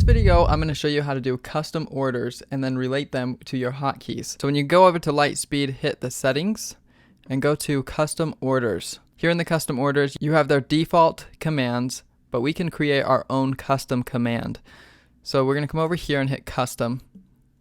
video, I'm going to show you how to do custom orders and then relate them to your hotkeys. So when you go over to Lightspeed, hit the settings and go to custom orders. Here in the custom orders, you have their default commands, but we can create our own custom command. So we're going to come over here and hit custom.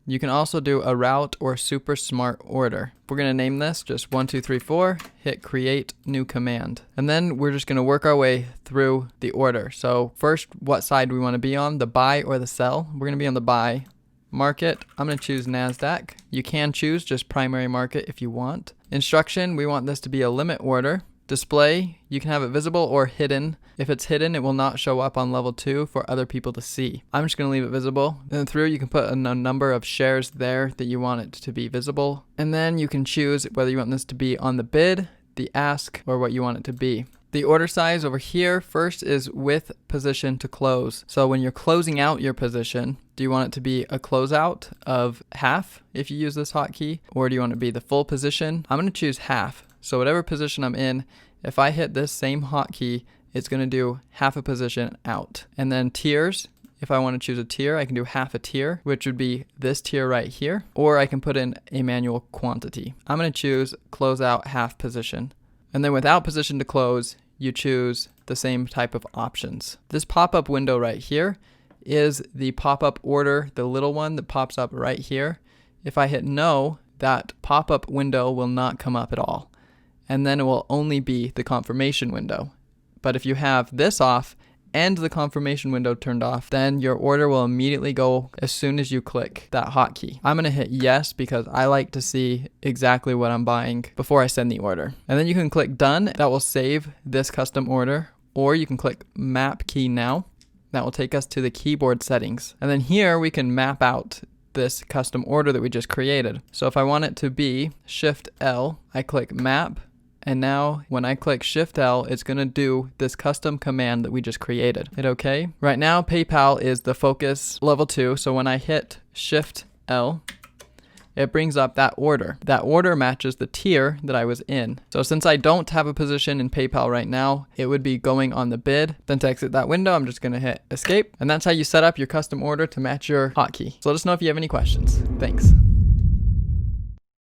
You can also do a route or super smart order. We're going to name this just 1, 2, 3, 4, hit create new command. And then we're just going to work our way through the order. So first, what side do we want to be on, the buy or the sell? We're going to be on the buy. Market, I'm going to choose NASDAQ. You can choose just primary market if you want. Instruction, we want this to be a limit order. Display, you can have it visible or hidden. If it's hidden, it will not show up on level 2 for other people to see. I'm just going to leave it visible. Then through, you can put a number of shares there that you want it to be visible. And then you can choose whether you want this to be on the bid, the ask, or what you want it to be. The order size over here, first is with position to close. So when you're closing out your position, do you want it to be a closeout of half if you use this hotkey? Or do you want it to be the full position? I'm going to choose half. So whatever position I'm in, if I hit this same hotkey, it's going to do half a position out. And then tiers, if I want to choose a tier, I can do half a tier, which would be this tier right here, or I can put in a manual quantity. I'm going to choose close out half position. And then without position to close, you choose the same type of options. This pop-up window right here is the pop-up order, the little one that pops up right here. If I hit no, that pop-up window will not come up at all. And then it will only be the confirmation window. But if you have this off and the confirmation window turned off, then your order will immediately go as soon as you click that hotkey. I'm going to hit yes because I like to see exactly what I'm buying before I send the order. And then you can click done. That will save this custom order. Or you can click map key now. That will take us to the keyboard settings. And then here we can map out this custom order that we just created. So if I want it to be Shift L, I click map. And now when I click Shift L, it's going to do this custom command that we just created. Hit OK. Right now, PayPal is the focus level 2. So when I hit Shift L, it brings up that order. That order matches the tier that I was in. So since I don't have a position in PayPal right now, it would be going on the bid. Then to exit that window, I'm just going to hit escape. And that's how you set up your custom order to match your hotkey. So let us know if you have any questions. Thanks.